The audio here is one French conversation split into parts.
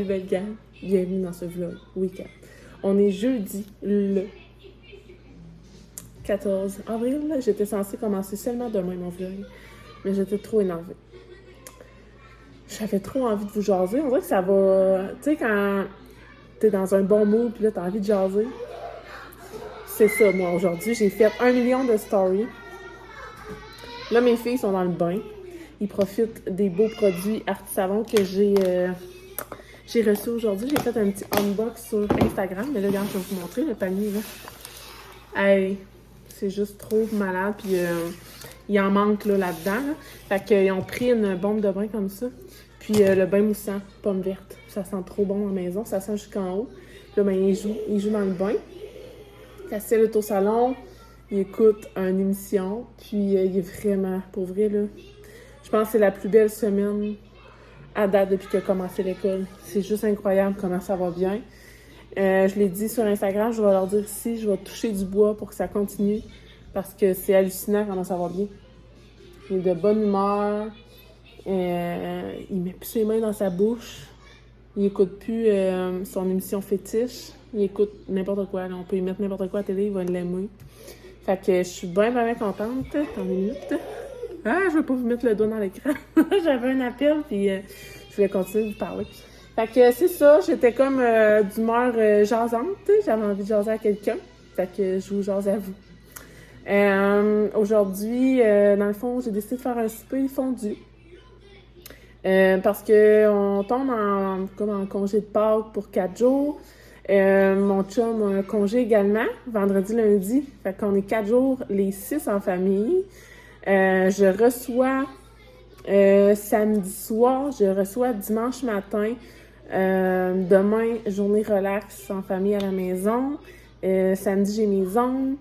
Salut belle gang, bienvenue dans ce vlog week-end. On est jeudi le 14 avril. J'étais censée commencer seulement demain mon vlog, mais j'étais trop énervée. J'avais trop envie de vous jaser. On dirait que ça va... Tu sais, quand t'es dans un bon mood puis là t'as envie de jaser. C'est ça, moi, aujourd'hui. J'ai fait 1 million de stories. Là, mes filles sont dans le bain. Ils profitent des beaux produits Artisavon que j'ai reçus aujourd'hui. J'ai fait un petit unbox sur Instagram. Mais là, regarde, je vais vous montrer le panier, là. Hey, c'est juste trop malade. Puis, il en manque, là-dedans. Là. Fait qu'ils ont pris une bombe de bain comme ça. Puis, le bain moussant, pomme verte. Ça sent trop bon à la maison. Ça sent jusqu'en haut. Puis là, ben, ils jouent dans le bain. Cassé le au salon. Il écoute une émission. Puis, il est vraiment, pour vrai, là... Je pense que c'est la plus belle semaine à date depuis qu'il a commencé l'école. C'est juste incroyable comment ça va bien. Je l'ai dit sur Instagram, je vais leur dire ici, je vais toucher du bois pour que ça continue. Parce que c'est hallucinant comment ça va bien. Il est de bonne humeur. Il met plus ses mains dans sa bouche. Il écoute plus son émission fétiche. Il écoute n'importe quoi. Là. On peut lui mettre n'importe quoi à la télé, il va l'aimer. Fait que je suis bien contente. Attends une minute. Ah, je veux pas vous mettre le doigt dans l'écran. J'avais un appel, puis je voulais continuer de vous parler. Fait que c'est ça, j'étais comme d'humeur jasante. J'avais envie de jaser à quelqu'un. Fait que je vous jase à vous. Aujourd'hui, dans le fond, j'ai décidé de faire un souper fondu. Parce que on tombe en congé de Pâques pour 4 jours. Mon chum a un congé également, vendredi, lundi. Fait qu'on est 4 jours, les 6 en famille. Je reçois samedi soir, je reçois dimanche matin. Demain, journée relax en famille à la maison. Samedi, j'ai mes ongles.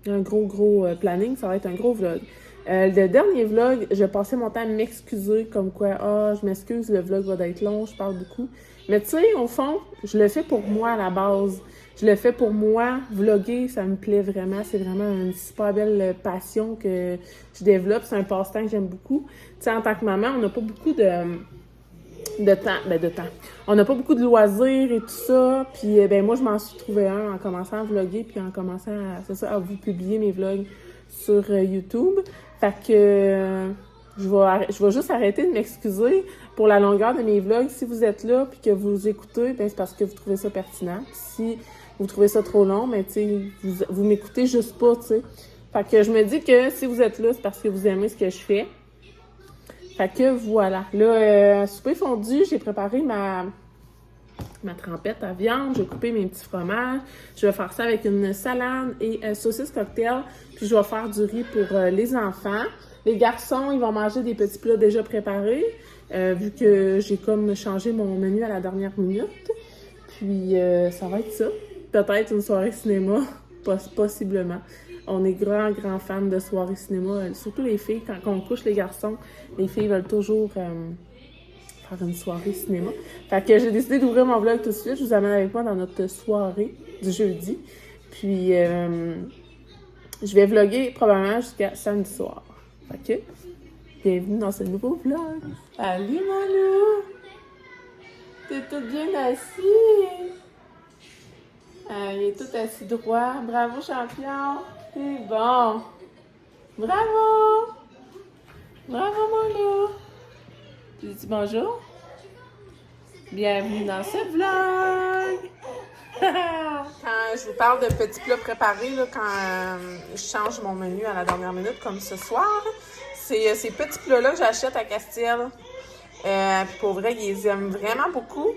Un gros planning, ça va être un gros vlog. Le dernier vlog, je passais mon temps à m'excuser, comme quoi, je m'excuse, le vlog va être long, je parle beaucoup. Mais tu sais, au fond, je le fais pour moi à la base. Je le fais pour moi. Vlogger, ça me plaît vraiment. C'est vraiment une super belle passion que je développe. C'est un passe-temps que j'aime beaucoup. Tu sais, en tant que maman, on n'a pas beaucoup de temps. On n'a pas beaucoup de loisirs et tout ça. Puis, moi, je m'en suis trouvé un en commençant à vlogger puis en commençant à vous publier mes vlogs sur YouTube. Fait que je vais juste arrêter de m'excuser pour la longueur de mes vlogs. Si vous êtes là puis que vous écoutez, c'est parce que vous trouvez ça pertinent. Puis si vous trouvez ça trop long, mais tu sais, vous m'écoutez juste pas, tu sais. Fait que je me dis que si vous êtes là, c'est parce que vous aimez ce que je fais. Fait que voilà. Là, souper fondu, j'ai préparé ma trempette à viande. J'ai coupé mes petits fromages. Je vais faire ça avec une salade et saucisse cocktail. Puis je vais faire du riz pour les enfants. Les garçons, ils vont manger des petits plats déjà préparés. Vu que j'ai comme changé mon menu à la dernière minute. Puis ça va être ça. Peut-être une soirée cinéma, possiblement. On est grand fans de soirée cinéma. Surtout les filles, quand on couche les garçons, les filles veulent toujours faire une soirée cinéma. Fait que j'ai décidé d'ouvrir mon vlog tout de suite. Je vous amène avec moi dans notre soirée du jeudi. Puis je vais vlogger probablement jusqu'à samedi soir. Fait que bienvenue dans ce nouveau vlog. Salut mon loup! T'es tout bien assis! Il est tout assis droit. Bravo, champion! C'est bon! Bravo! Bravo, mon loup! Tu dis bonjour? Bienvenue dans ce vlog! Quand je vous parle de petits plats préparés, là, quand je change mon menu à la dernière minute, comme ce soir, c'est ces petits plats-là que j'achète à Castiel. Puis pour vrai, ils les aiment vraiment beaucoup.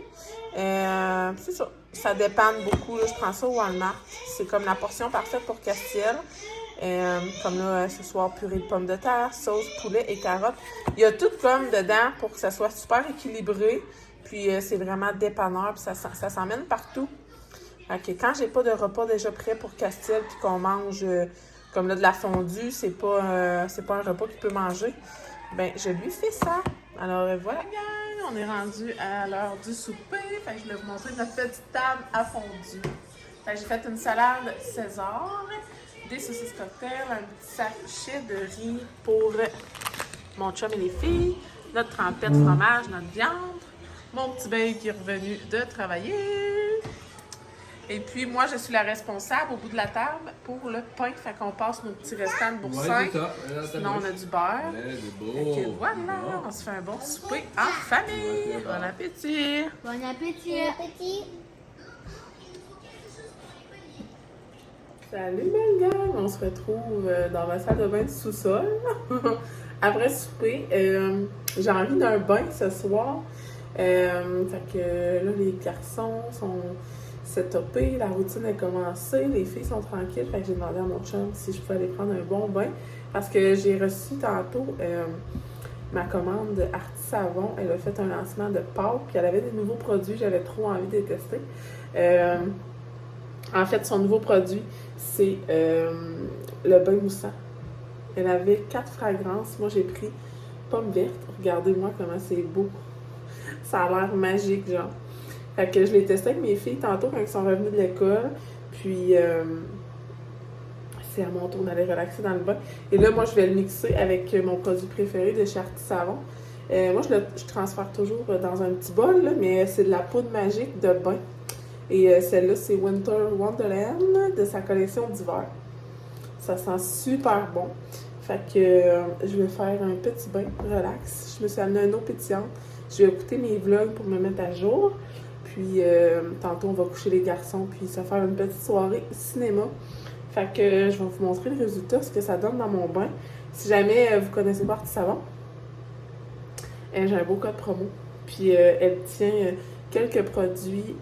C'est ça. Ça dépanne beaucoup. Là. Je prends ça au Walmart. C'est comme la portion parfaite pour Castiel. Comme là, ce soir, purée de pommes de terre, sauce, poulet et carottes. Il y a tout comme dedans pour que ça soit super équilibré. Puis c'est vraiment dépanneur. Puis ça s'emmène partout. Fait que quand j'ai pas de repas déjà prêt pour Castiel puis qu'on mange comme là de la fondue, c'est pas un repas qu'il peut manger. Ben, je lui fais ça. Alors voilà, gang, on est rendu à l'heure du souper. Fait que je vais vous montrer notre petite table à fondue. Fait que j'ai fait une salade César, des saucisses cocktail, un petit sachet de riz pour mon chum et les filles, notre trempette fromage, notre viande, Mon petit babe qui est revenu de travailler. Et puis, moi, je suis la responsable au bout de la table pour le pain. Fait qu'on passe nos petits restants de boursin. Ouais, c'est ça. Sinon, on a du beurre. C'est beau. Fait que voilà, on se fait un bon souper en famille. Bon appétit. Bon appétit. Bon appétit. Salut, belle gang! On se retrouve dans ma salle de bain du sous-sol. Après souper, j'ai envie d'un bain ce soir. Fait que là, les garçons sont setupés, la routine est commencée, les filles sont tranquilles. Fait que j'ai demandé à mon chum si je pouvais aller prendre un bon bain. Parce que j'ai reçu tantôt ma commande de Arti Savon. Elle a fait un lancement de Pâques, puis elle avait des nouveaux produits. J'avais trop envie de les tester. En fait, son nouveau produit, c'est le bain moussant. Elle avait 4 fragrances. Moi, j'ai pris pomme verte. Regardez-moi comment c'est beau. Ça a l'air magique, genre. Fait que je l'ai testé avec mes filles tantôt quand elles sont revenues de l'école. Puis, c'est à mon tour d'aller relaxer dans le bain. Et là, moi, je vais le mixer avec mon produit préféré de chez Arti Savon. Moi, je transfère toujours dans un petit bol, là, mais c'est de la poudre magique de bain. Et celle-là, c'est Winter Wonderland de sa collection d'hiver. Ça sent super bon. Fait que je vais faire un petit bain relax. Je me suis amené un eau pétillante. Je vais écouter mes vlogs pour me mettre à jour. Puis tantôt, on va coucher les garçons puis se faire une petite soirée cinéma. Fait que je vais vous montrer le résultat, ce que ça donne dans mon bain. Si jamais vous connaissez pas Arti Savon, j'ai un beau code promo. Puis elle tient quelques produits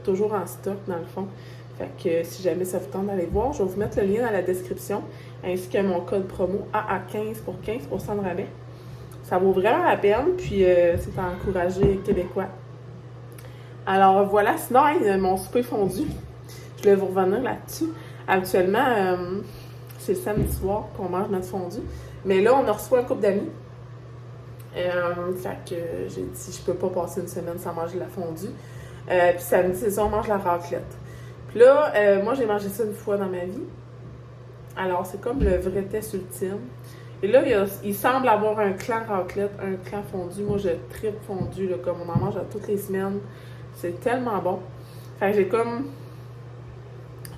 toujours en stock dans le fond. Fait que si jamais ça vous tente d'aller voir, je vais vous mettre le lien dans la description, ainsi que mon code promo AA15 pour 15% de rabais. Ça vaut vraiment la peine, puis c'est à encourager Québécois. Alors voilà, sinon, mon souper fondu. Je vais vous revenir là-dessus. Habituellement, c'est le samedi soir qu'on mange notre fondu. Mais là, on a reçu un couple d'amis. Fait que j'ai dit, je peux pas passer une semaine sans manger de la fondue. Puis samedi, c'est ça, on mange la raclette. Puis là, moi, j'ai mangé ça une fois dans ma vie. Alors, c'est comme le vrai test ultime. Et là, il semble avoir un clan raclette, un clan fondu. Moi, je tripe fondu, là, comme on en mange à toutes les semaines. C'est tellement bon. Fait que j'ai comme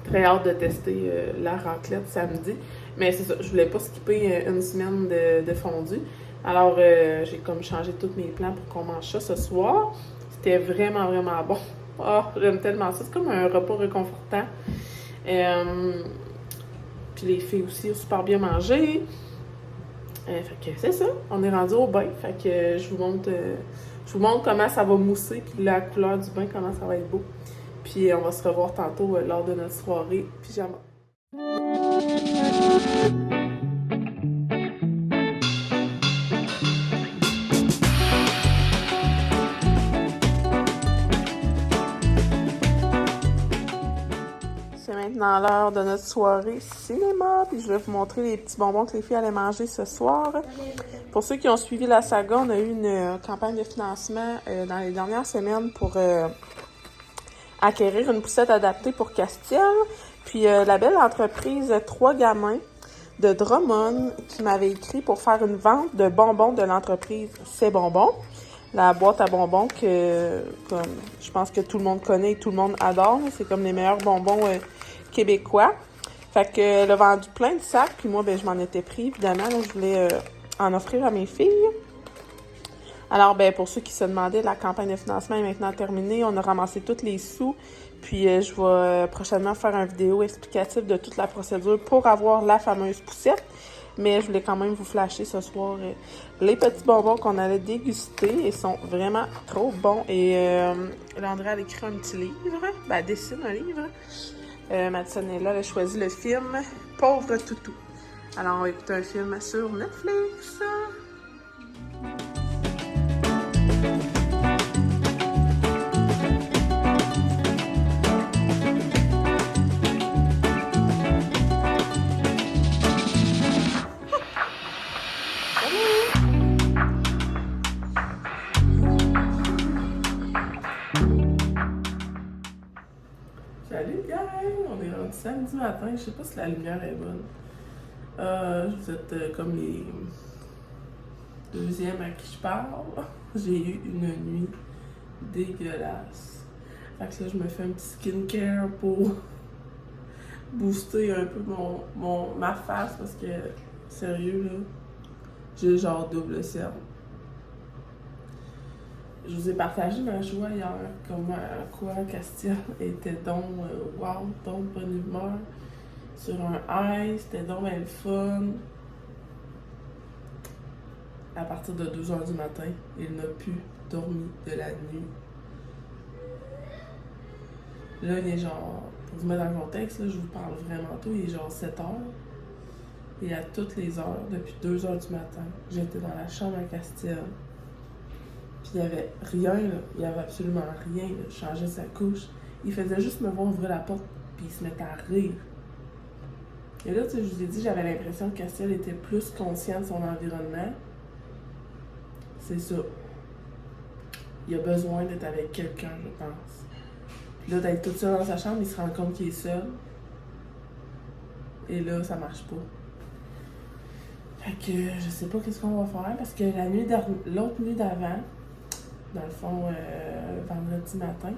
très hâte de tester la raclette samedi. Mais c'est ça, je voulais pas skipper une semaine de fondu. Alors, j'ai comme changé tous mes plans pour qu'on mange ça ce soir. C'était vraiment, vraiment bon. Oh, j'aime tellement ça. C'est comme un repas réconfortant. Puis les filles aussi ont super bien mangé. Fait que c'est ça. On est rendu au bain. Fait que je vous montre comment ça va mousser. Puis la couleur du bain, comment ça va être beau. Puis on va se revoir tantôt lors de notre soirée pyjama. C'est maintenant l'heure de notre soirée cinéma, puis je vais vous montrer les petits bonbons que les filles allaient manger ce soir. Pour ceux qui ont suivi la saga, on a eu une campagne de financement dans les dernières semaines pour acquérir une poussette adaptée pour Castiel. Puis la belle entreprise Trois Gamins de Drummond qui m'avait écrit pour faire une vente de bonbons de l'entreprise C'est Bonbons. La boîte à bonbons que comme je pense que tout le monde connaît et tout le monde adore. C'est comme les meilleurs bonbons québécois. Fait que elle a vendu plein de sacs. Puis moi, ben je m'en étais pris, évidemment. Là, je voulais en offrir à mes filles. Alors, ben pour ceux qui se demandaient, la campagne de financement est maintenant terminée. On a ramassé tous les sous. Puis je vais prochainement faire une vidéo explicative de toute la procédure pour avoir la fameuse poussette. Mais je voulais quand même vous flasher ce soir les petits bonbons qu'on allait déguster. Ils sont vraiment trop bons. Et Landry a écrit un petit livre. Ben, elle dessine un livre. Madison est là, elle a choisi le film Pauvre Toutou. Alors, on va écouter un film sur Netflix. Salut gang! On est rendu samedi matin. Je sais pas si la lumière est bonne. Vous êtes comme les deuxièmes à qui je parle. J'ai eu une nuit dégueulasse. Fait que là, je me fais un petit skincare pour booster un peu ma face parce que, sérieux, là, j'ai genre double cerne. Je vous ai partagé ma joie hier, comme quoi Castia était donc, wow, donc bonne humeur. Sur un high, c'était donc bien le fun. À partir de 2h du matin, il n'a plus dormi de la nuit. Là, il est genre, pour vous mettre dans le contexte, là, je vous parle vraiment tôt, il est genre 7h. Et à toutes les heures, depuis 2h du matin, j'étais dans la chambre à Castia. Puis il n'y avait rien, là. Il n'y avait absolument rien. Là. Je changeais sa couche. Il faisait juste me voir ouvrir la porte, puis il se mettait à rire. Et là, tu sais, je vous ai dit, j'avais l'impression que Castiel était plus conscient de son environnement. C'est ça. Il a besoin d'être avec quelqu'un, je pense. Puis là, d'être tout seul dans sa chambre, il se rend compte qu'il est seul. Et là, ça marche pas. Fait que je sais pas qu'est-ce qu'on va faire, parce que l'autre nuit d'avant, dans le fond, vendredi matin,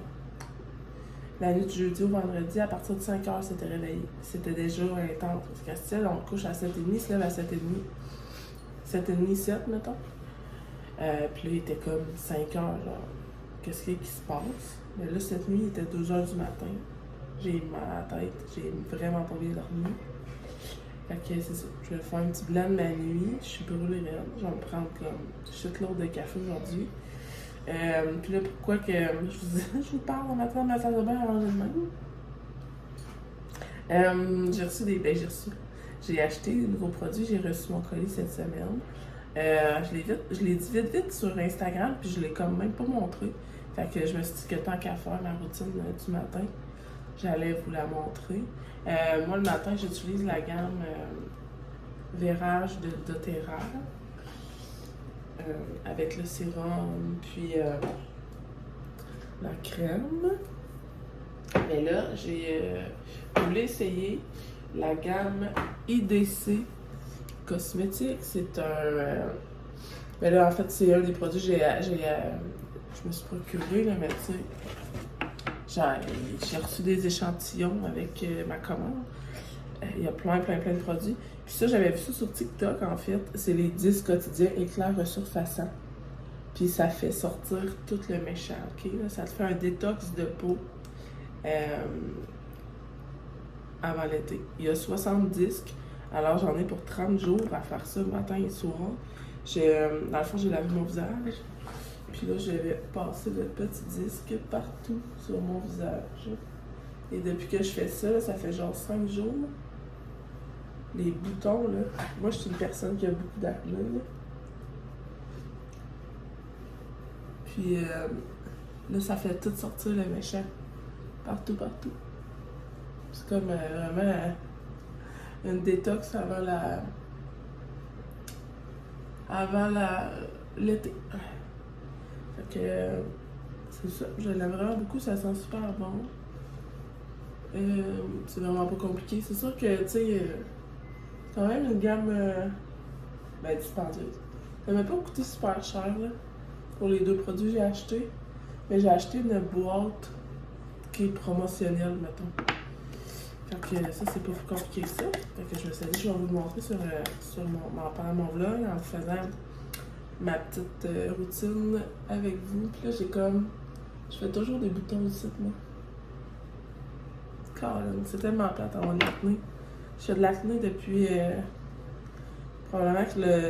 la nuit du jeudi au vendredi, à partir de 5h, c'était réveillé. C'était déjà intense. Parce qu'à Castiel, on couche à 7h30, il se lève à 7h30. 7h30, 7, mettons. Puis là, il était comme 5h, genre, qu'est-ce qui se passe? Mais là, cette nuit, il était 2h du matin. J'ai mal à la tête, j'ai vraiment pas bien dormi. Fait que c'est ça, je vais faire un petit blanc de ma nuit, je suis brûlée raide. Je vais me prendre comme shitload de café aujourd'hui. Puis là, pourquoi que je vous parle en matin dans ma salle de bain avant de même? J'ai acheté des nouveaux produits, j'ai reçu mon colis cette semaine. Je l'ai dit vite sur Instagram, puis je l'ai quand même pas montré. Fait que je me suis dit que tant qu'à faire ma routine du matin, j'allais vous la montrer. Moi, le matin, j'utilise la gamme Vérage de doTERRA. Avec le sérum, puis la crème. Mais là, j'ai voulu essayer la gamme IDC Cosmétique. C'est un... mais là, en fait, c'est un des produits que je me suis procuré, là, mais tu sais, j'ai reçu des échantillons avec ma commande. Il y a plein de produits. Puis ça, j'avais vu ça sur TikTok, en fait. C'est les 10 quotidiens éclairs resurfaçants. Puis ça fait sortir tout le méchant, OK? Là, ça te fait un détox de peau avant l'été. Il y a 60 disques. Alors, j'en ai pour 30 jours à faire ça matin et soir. Dans le fond, j'ai lavé mon visage. Puis là, j'avais passé le petit disque partout sur mon visage. Et depuis que je fais ça, là, ça fait genre 5 jours. Les boutons, là. Moi, je suis une personne qui a beaucoup d'acné, là. Puis là, ça fait tout sortir le méchant. Partout. C'est comme vraiment une détox avant l'été. Fait que c'est ça. Je l'aime vraiment beaucoup. Ça sent super bon. C'est vraiment pas compliqué. C'est sûr que, tu sais, c'est quand même une gamme dispendieuse. Ça m'a pas coûté super cher, là, pour les 2 produits que j'ai achetés. Mais j'ai acheté une boîte qui est promotionnelle, mettons. Fait que ça, c'est pas plus compliqué que ça. Fait que je me suis dit, je vais vous le montrer pendant mon vlog, en faisant ma petite routine avec vous. Puis là, je fais toujours des boutons ici, moi. Colin, c'est tellement plate avoir de l'acné. Je fais de l'acné depuis... probablement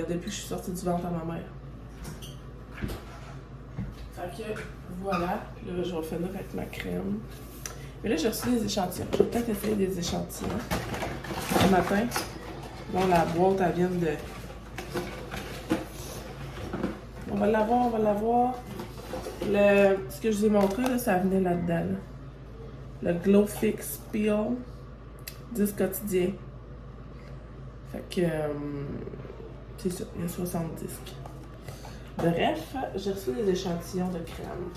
depuis que je suis sortie du ventre à ma mère. Fait que voilà. Puis là, je vais le finir avec ma crème. Mais là, j'ai reçu des échantillons. Je vais peut-être essayer des échantillons. Ce matin, bon, la boîte, elle vient de... On va l'avoir. Ce que je vous ai montré, là, ça venait là-dedans. Là. Le Glow Fix Peel 10 quotidiens. Fait que c'est ça, il y a 60 disques. Bref, j'ai reçu des échantillons de crème.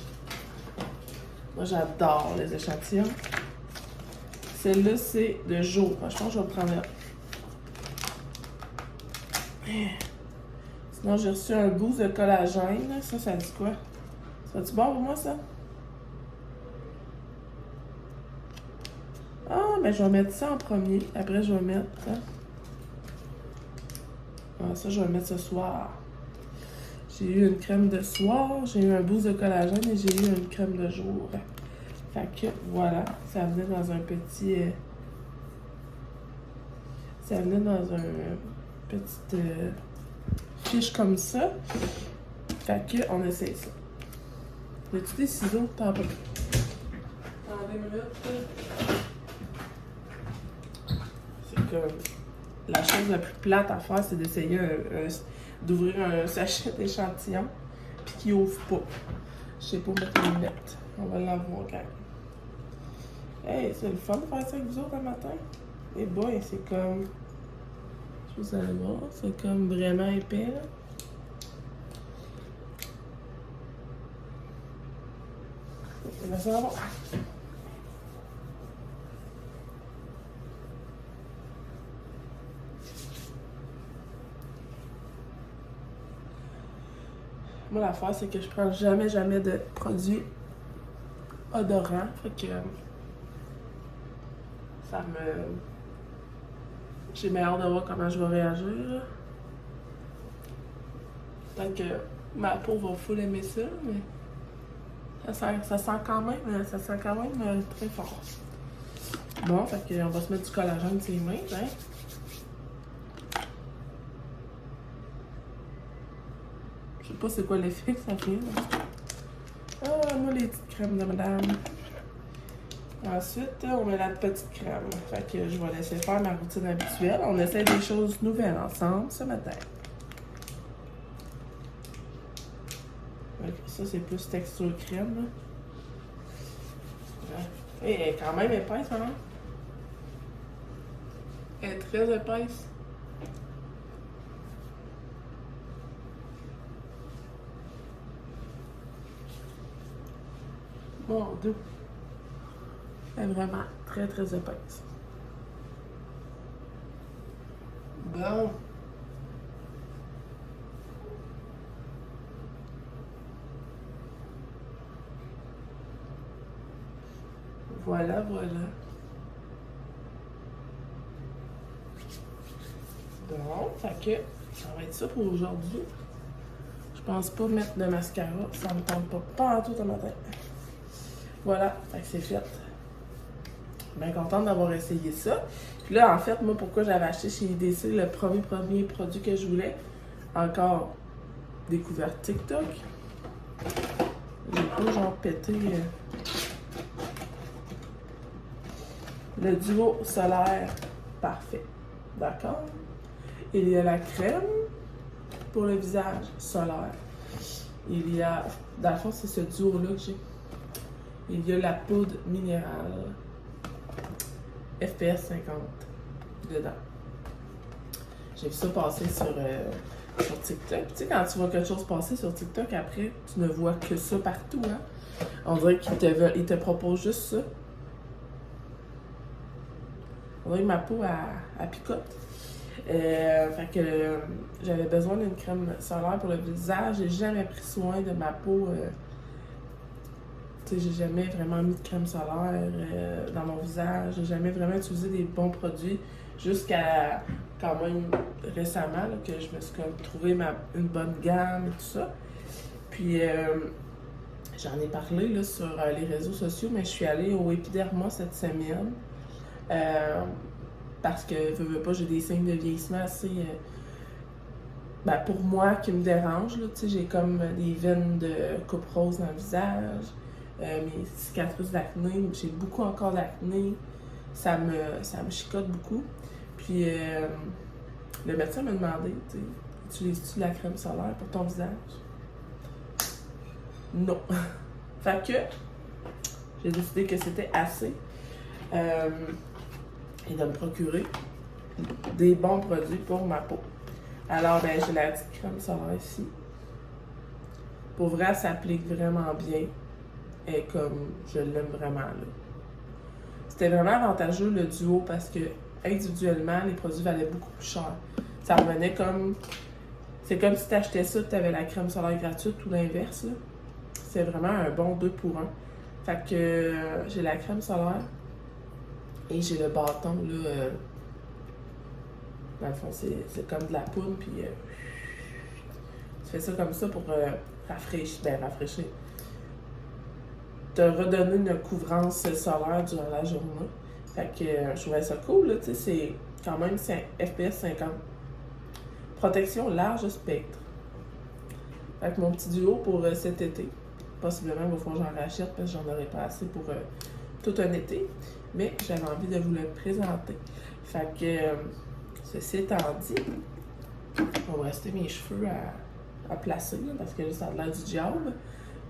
Moi, j'adore les échantillons. Celle-là, c'est de jour. Je pense que je vais prendre là. Sinon, j'ai reçu un boost de collagène. Ça dit quoi? Seras-tu bon pour moi, ça? Ah, mais je vais mettre ça en premier. Après, je vais mettre... Ah, ça, je vais le mettre ce soir. J'ai eu une crème de soir, j'ai eu un boost de collagène et j'ai eu une crème de jour. Fait que, voilà. Ça venait dans un petit... ça venait dans un petite fiche comme ça. Fait que, on essaye ça. As-tu des ciseaux? T'en pas. Attendez une minute. C'est comme... La chose la plus plate à faire, c'est d'essayer d'ouvrir un sachet d'échantillon puis qu'il ouvre pas. Je sais pas mettre les lunettes. On va l'avoir quand même. Hey, c'est le fun de faire ça avec vous autres le matin. Et boy, c'est comme... Je sais pas si vous allez voir, c'est comme vraiment épais, là. Là, ça va voir. Moi, l'affaire, c'est que je prends jamais de produits odorants. Fait que ça me... J'ai bien hâte de voir comment je vais réagir. Peut-être que ma peau va full aimer ça, mais ça sent quand même très fort. Bon, fait que on va se mettre du collagène sur les mains, hein. Je sais pas c'est quoi l'effet que ça fait. Ah, moi les petites crèmes de madame. Ensuite, on met la petite crème. Fait que je vais laisser faire ma routine habituelle. On essaie des choses nouvelles ensemble ce matin. Ça, c'est plus texture crème, là. Ouais. Et elle est quand même épaisse, hein? Elle est très épaisse. Mon Dieu. Elle est vraiment très, très épaisse. Bon. Voilà, voilà. Bon, fait que ça va être ça pour aujourd'hui. Je pense pas mettre de mascara, ça me tente pas en tout ce matin. Voilà, fait que c'est fait. Bien contente d'avoir essayé ça. Puis là, en fait, moi, pourquoi j'avais acheté chez IDC le premier produit que je voulais, encore découvert TikTok. J'ai pas genre pété le duo solaire parfait. D'accord? Il y a la crème pour le visage solaire. Il y a, dans le fond, c'est ce duo-là que j'ai. Il y a la poudre minérale FPS 50 dedans. J'ai vu ça passer sur TikTok. Tu sais, quand tu vois quelque chose passer sur TikTok, après, tu ne vois que ça partout, hein? On dirait qu'ils te proposent juste ça. On dirait que ma peau, elle picote. Fait que j'avais besoin d'une crème solaire pour le visage. J'ai jamais pris soin de ma peau. Tu sais, j'ai jamais vraiment mis de crème solaire dans mon visage. J'ai jamais vraiment utilisé des bons produits jusqu'à quand même récemment là, que je me suis comme trouvé une bonne gamme et tout ça. Puis j'en ai parlé là, sur les réseaux sociaux, mais je suis allée au Epiderma cette semaine. Parce que, veux pas, j'ai des signes de vieillissement assez, pour moi, qui me dérangent. Tu sais, j'ai comme des veines de coupe rose dans le visage, mes cicatrices d'acné, j'ai beaucoup encore d'acné. Ça me chicote beaucoup. Puis, le médecin m'a demandé, tu sais, utilises-tu de la crème solaire pour ton visage? Non. Fait que, j'ai décidé que c'était assez. Et de me procurer des bons produits pour ma peau. Alors, j'ai la petite crème solaire ici. Pour vrai, elle s'applique vraiment bien. Et comme je l'aime vraiment, là. C'était vraiment avantageux, le duo, parce que individuellement, les produits valaient beaucoup plus cher. Ça revenait comme... C'est comme si tu achetais ça, tu avais la crème solaire gratuite ou l'inverse, là. c'est vraiment un bon 2 pour 1. Fait que j'ai la crème solaire et j'ai le bâton, là. Dans le fond, c'est comme de la poudre, puis tu fais ça comme ça pour rafraîchir. Te redonner une couvrance solaire durant la journée. Fait que je trouvais ça cool, là, tu sais, c'est quand même FPS 50. Protection large spectre. Fait que mon petit duo pour cet été. Possiblement, il va falloir que j'en rachète parce que j'en aurai pas assez pour tout un été. Mais j'avais envie de vous le présenter. Fait que, ceci étant dit, on va rester mes cheveux à placer là, parce que là, ça a l'air du diable.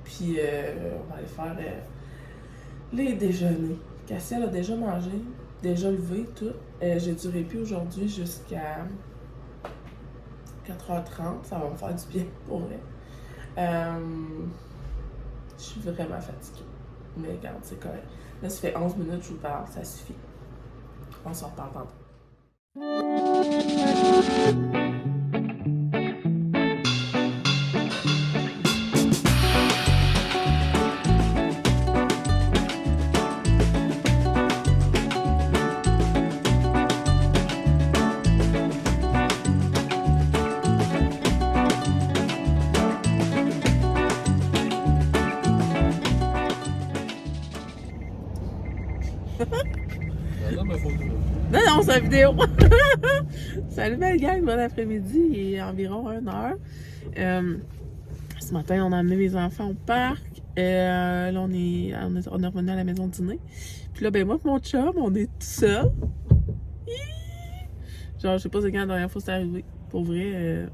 Puis, on va aller faire les déjeuners. Cassia a déjà mangé, déjà levé, tout. J'ai du répit aujourd'hui jusqu'à 4h30. Ça va me faire du bien pour vrai. Je suis vraiment fatiguée. Mais regarde, c'est correct. Là, ça fait 11 minutes que je vous parle, ça suffit. On s'en reparle tantôt. Non, c'est la vidéo! Salut belle gang, bon après-midi, il est environ 1h. Ce matin, on a amené mes enfants au parc. Là, on est revenu à la maison dîner. Puis là, ben moi et mon chum, on est tout seul. Genre, je sais pas c'est quand la dernière fois c'est arrivé. Pour vrai,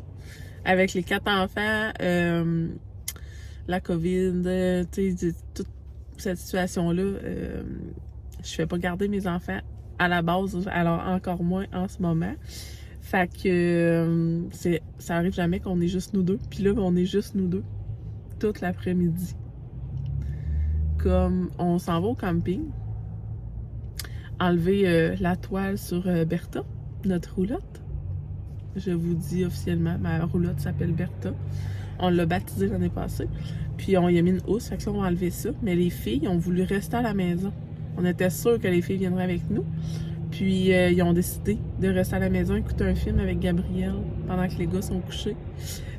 avec les 4 enfants, la COVID, tu sais, toute cette situation-là, je fais pas garder mes enfants à la base, alors encore moins en ce moment. Fait que ça arrive jamais qu'on est juste nous deux. Puis là, on est juste nous deux toute l'après-midi. Comme on s'en va au camping, enlever la toile sur Bertha, notre roulotte. Je vous dis officiellement, ma roulotte s'appelle Bertha. On l'a baptisée l'année passée. Puis on y a mis une housse, fait que là, on va enlever ça. Mais les filles ont voulu rester à la maison. On était sûrs que les filles viendraient avec nous. Puis ils ont décidé de rester à la maison, écouter un film avec Gabriel pendant que les gars sont couchés.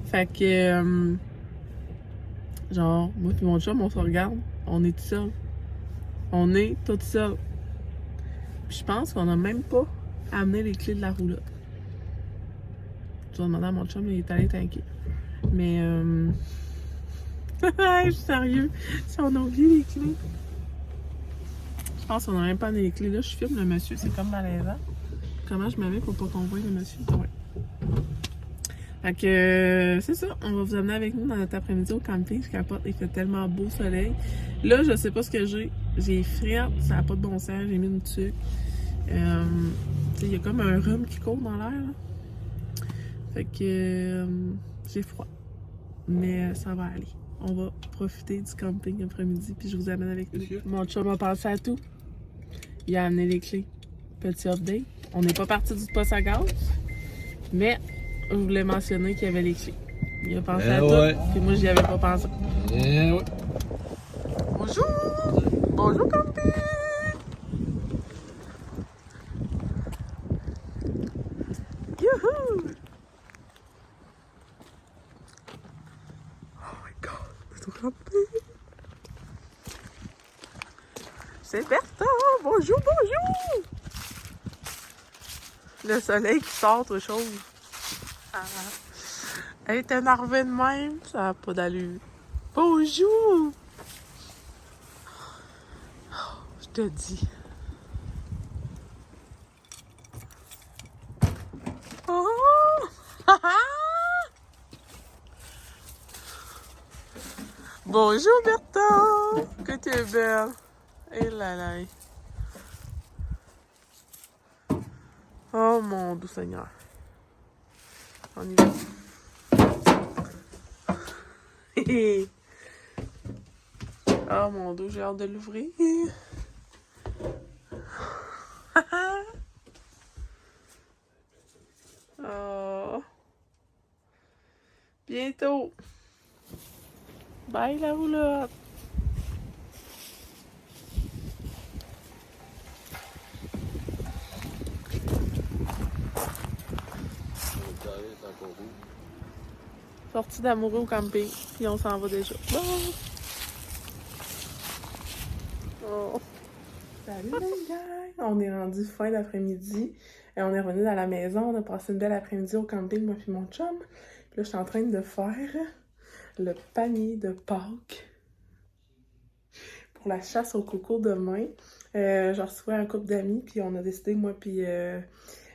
Fait que, genre, moi et mon chum, on se regarde, on est tout seul. On est tout seul. Puis je pense qu'on a même pas amené les clés de la roulotte. Je vais demander à mon chum, il est allé tanker. Mais, je suis sérieux, si on a oublié les clés. Je pense qu'on n'a même pas amené les clés. Là, je filme le monsieur, c'est comme malaisant. Comment je m'avais pour pas qu'on voie le monsieur? Ouais. Fait que c'est ça, on va vous amener avec nous dans notre après-midi au camping. Je capote, il fait tellement beau soleil. Là, je sais pas ce que j'ai. J'ai frette, ça n'a pas de bon sens, j'ai mis une tuque. Il y a comme un rhum qui court dans l'air. Fait que j'ai froid. Mais ça va aller. On va profiter du camping après-midi, puis je vous amène avec nous. Mon chum a pensé à tout. Il a amené les clés. Petit update. On n'est pas parti du poste à gaz, mais je voulais mentionner qu'il y avait les clés. Il a pensé à tout, puis moi, j'y avais pas pensé. Ouais. Bonjour! Bonjour, camping! Youhou! Oh my god, c'est au camping! C'est Bertha! Bonjour, bonjour! Le soleil qui sort, autre chose. Elle est énervée de même, ça n'a pas d'allure. Bonjour! Je te dis. Oh! Bonjour Bertha! Que tu es belle! Et là là! Oh mon doux Seigneur! On y va! Oh mon Dieu, j'ai hâte de l'ouvrir! Oh! Bientôt! Bye la roulotte! Sortie d'amoureux au camping, puis on s'en va déjà. Bon. Oh. Salut les gars! On est rendu fin d'après-midi. Et on est revenu dans la maison. On a passé une belle après-midi au camping, moi puis mon chum. Puis là, je suis en train de faire le panier de Pâques pour la chasse au coco demain. J'ai reçu un couple d'amis, puis on a décidé, moi puis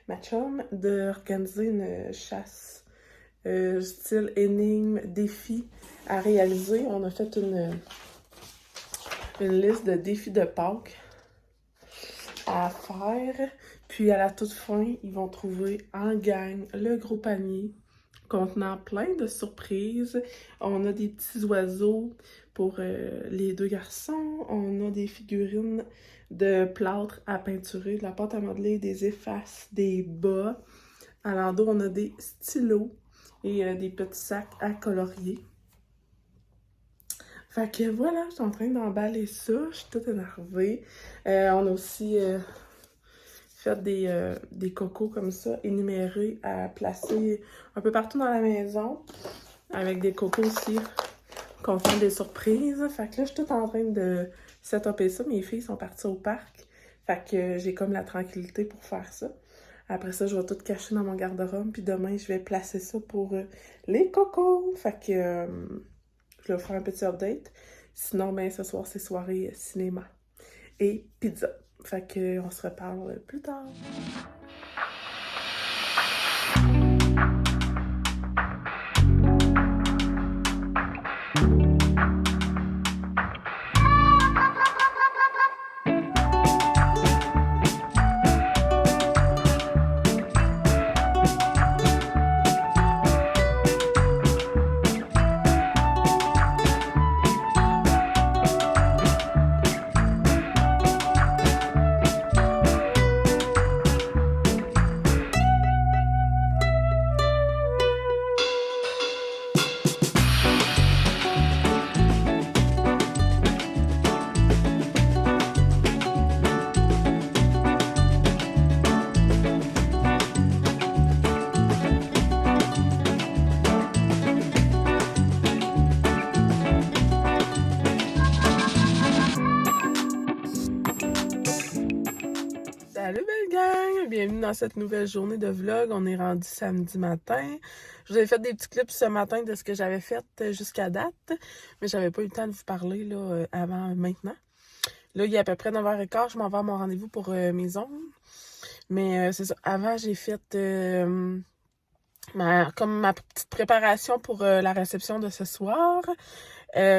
ma chum, d'organiser une chasse style énigme, défi à réaliser. On a fait une liste de défis de Pâques à faire. Puis à la toute fin, ils vont trouver en gang le gros panier contenant plein de surprises. On a des petits oiseaux pour les deux garçons. On a des figurines de plâtre à peinturer, de la pâte à modeler, des effaces, des bas. À l'endos, on a des stylos et des petits sacs à colorier. Fait que voilà, je suis en train d'emballer ça. Je suis toute énervée. On a aussi fait des cocos comme ça, énumérés à placer un peu partout dans la maison. Avec des cocos aussi contenant des surprises. Fait que là, je suis toute en train de setuper ça. Mes filles sont parties au parc. Fait que j'ai comme la tranquillité pour faire ça. Après ça, je vais tout cacher dans mon garde-robe. Puis demain, je vais placer ça pour les cocos. Fait que je vais vous faire un petit update. Sinon, ben ce soir, c'est soirée cinéma et pizza. Fait que on se reparle plus tard. Salut belle gang! Bienvenue dans cette nouvelle journée de vlog. On est rendu samedi matin. Je vous avais fait des petits clips ce matin de ce que j'avais fait jusqu'à date, mais j'avais pas eu le temps de vous parler là, avant maintenant. Là, il est à peu près 9h15, je m'en vais à mon rendez-vous pour mes ongles. Mais c'est ça, avant j'ai fait ma petite préparation pour la réception de ce soir.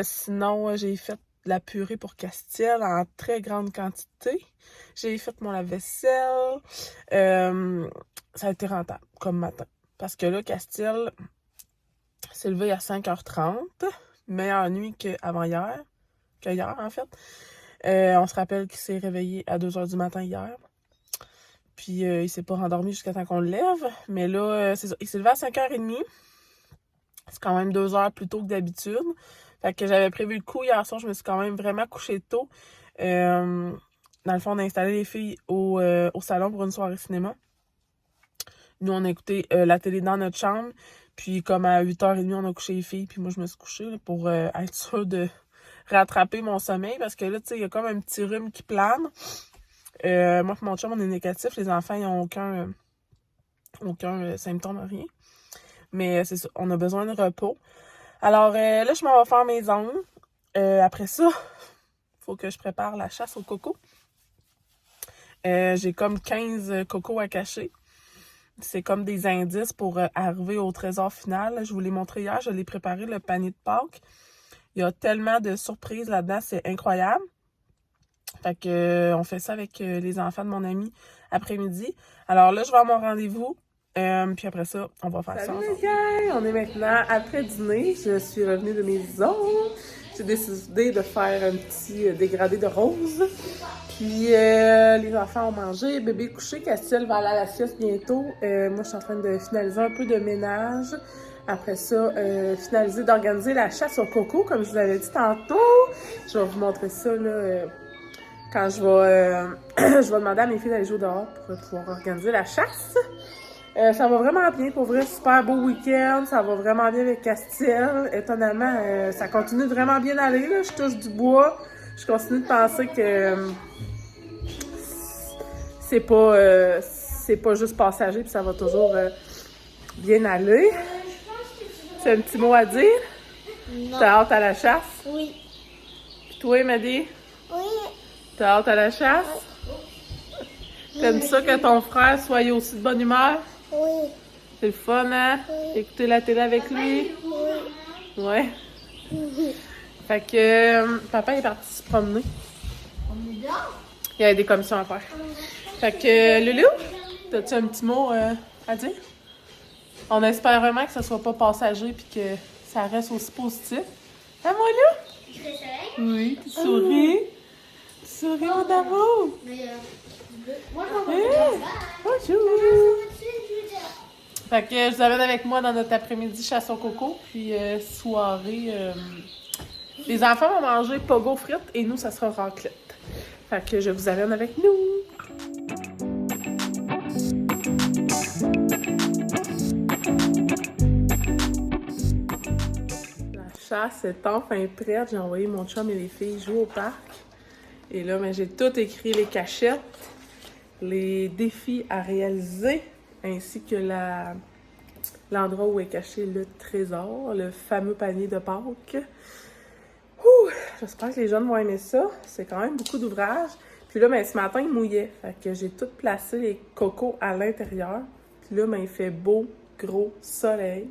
Sinon, j'ai fait de la purée pour Castiel en très grande quantité. J'ai fait mon lave-vaisselle. Ça a été rentable comme matin. Parce que là, Castiel s'est levé à 5h30. Meilleure nuit qu'avant hier. Qu'hier, en fait. On se rappelle qu'il s'est réveillé à 2h du matin hier. Puis il s'est pas rendormi jusqu'à temps qu'on le lève. Mais là, c'est ça. Il s'est levé à 5h30. C'est quand même 2 heures plus tôt que d'habitude. Fait que j'avais prévu le coup hier soir. Je me suis quand même vraiment couchée tôt. Dans le fond, on a installé les filles au salon pour une soirée cinéma. Nous, on a écouté la télé dans notre chambre. Puis comme à 8h30, on a couché les filles. Puis moi, je me suis couchée là, pour être sûre de rattraper mon sommeil. Parce que là, tu sais, il y a comme un petit rhume qui plane. Moi et mon chum, on est négatif. Les enfants, ils n'ont aucun symptôme, rien. Mais c'est ça, on a besoin de repos. Alors là, je m'en vais faire mes ongles. Après ça, il faut que je prépare la chasse au coco. J'ai comme 15 cocos à cacher. C'est comme des indices pour arriver au trésor final. Je vous l'ai montré hier, je l'ai préparé, le panier de Pâques. Il y a tellement de surprises là-dedans, c'est incroyable. Fait que on fait ça avec les enfants de mon ami après-midi. Alors là, je vais à mon rendez-vous. Puis après ça, on va faire ça ensemble. Salut les gars! On est maintenant après dîner. Je suis revenue de mes ongles. J'ai décidé de faire un petit dégradé de rose. Puis les enfants ont mangé, bébé couché, Castiel va aller à la sieste bientôt. Moi, je suis en train de finaliser un peu de ménage. Après ça, finaliser d'organiser la chasse au coco, comme je vous avais dit tantôt. Je vais vous montrer ça, là, quand je vais, je vais demander à mes filles d'aller jouer dehors pour pouvoir organiser la chasse. Ça va vraiment bien, pour vrai, super beau week-end. Ça va vraiment bien avec Castiel. Étonnamment, ça continue de vraiment bien aller, là. Je touche du bois. Je continue de penser que c'est pas juste passager, puis ça va toujours bien aller. Tu as un petit mot à dire? Non. T'as hâte à la chasse? Oui. Puis toi, Maddy? Oui. T'as hâte à la chasse? T'aimes ça que ton frère soit aussi de bonne humeur? Oui. C'est le fun, hein? Oui. Écouter la télé avec lui? Oui. Ouais. Fait que papa est parti se promener. Il y avait des commissions à faire. Fait que Loulou, t'as-tu un petit mot à dire? On espère vraiment que ça soit pas passager puis que ça reste aussi positif. Hein, moi, là? Oui, tu souris. Tu souris, mon amour. Moi, Bonjour. Fait que je vous amène avec moi dans notre après-midi chasse au coco, puis soirée. Les enfants vont manger pogo frites et nous, ça sera raclette. Fait que je vous amène avec nous. La chasse est enfin prête. J'ai envoyé mon chum et les filles jouer au parc. Et là, j'ai tout écrit, les cachettes, les défis à réaliser, ainsi que l'endroit où est caché le trésor, le fameux panier de Pâques. J'espère que les jeunes vont aimer ça. C'est quand même beaucoup d'ouvrages. Puis là, ce matin, il mouillait. Fait que j'ai tout placé les cocos à l'intérieur. Puis là, il fait beau, gros soleil.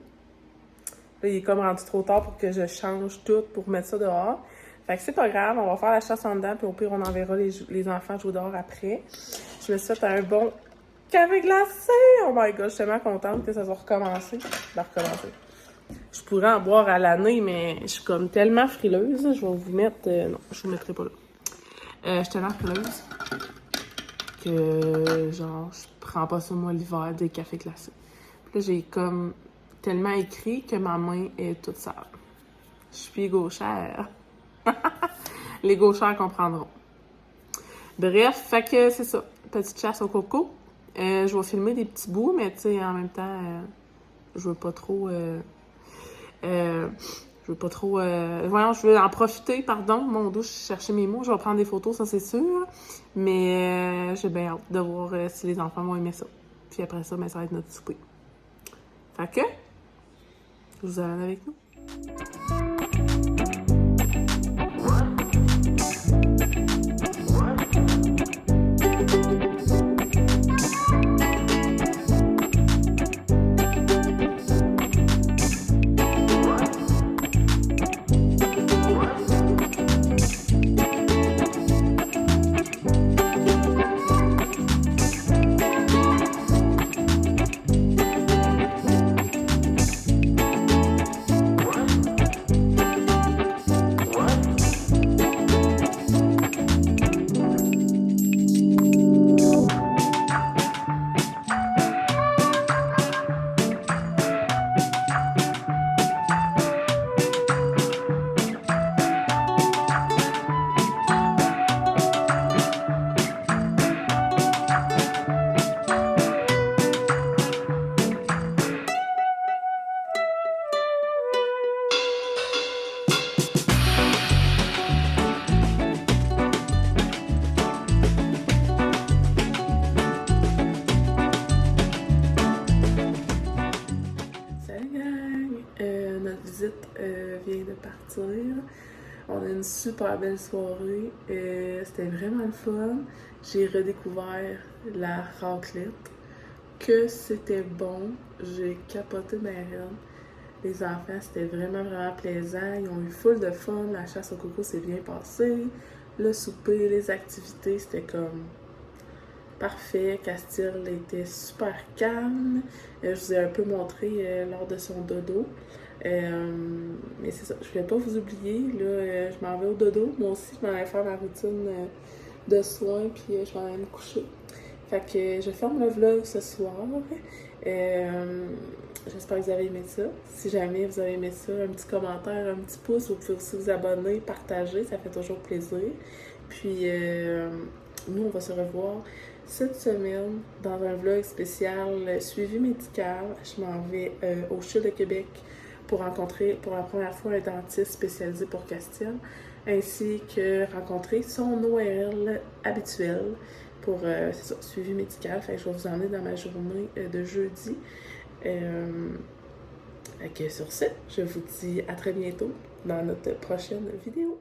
Là, il est comme rendu trop tard pour que je change tout pour mettre ça dehors. Fait que c'est pas grave, on va faire la chasse en dedans, puis au pire, on enverra les enfants jouer dehors après. Je me suis fait un bon café glacé! Oh my god, je suis tellement contente que ça soit recommencé. Je pourrais en boire à l'année, mais je suis comme tellement frileuse. Je vais vous mettre... non, je vous mettrai pas là. Je suis tellement frileuse que, genre, je prends pas ça, moi, l'hiver, des cafés glacés. Puis là, j'ai comme tellement écrit que ma main est toute sale. Je suis gauchère. Les gauchères comprendront. Bref, fait que c'est ça. Petite chasse au coco. Je vais filmer des petits bouts, mais tu sais, en même temps, je veux pas trop... voyons, je veux en profiter, pardon. Mon dos, je cherchais mes mots. Je vais prendre des photos, ça c'est sûr. Mais j'ai bien hâte de voir si les enfants vont aimer ça. Puis après ça, ça va être notre souper. Fait que, je vous amène avec nous. Notre visite vient de partir. On a une super belle soirée. C'était vraiment le fun. J'ai redécouvert la raclette. Que c'était bon. J'ai capoté ma reine. Les enfants, c'était vraiment, vraiment plaisant. Ils ont eu full de fun. La chasse au coco s'est bien passée. Le souper, les activités, c'était comme parfait. Castiel était super calme. Je vous ai un peu montré lors de son dodo. Mais c'est ça, je voulais pas vous oublier. Là, je m'en vais au dodo. Moi aussi, je m'en vais faire ma routine de soins, puis je m'en vais me coucher. Fait que je ferme le vlog ce soir. J'espère que vous avez aimé ça. Si jamais vous avez aimé ça, un petit commentaire, un petit pouce, vous pouvez aussi vous abonner, partager, ça fait toujours plaisir. Puis nous, on va se revoir cette semaine dans un vlog spécial suivi médical. Je m'en vais au CHU de Québec pour rencontrer pour la première fois un dentiste spécialisé pour Castiel, ainsi que rencontrer son ORL habituel pour c'est ça, suivi médical. Fait que je vais vous emmener dans ma journée de jeudi. Sur ce, je vous dis à très bientôt dans notre prochaine vidéo.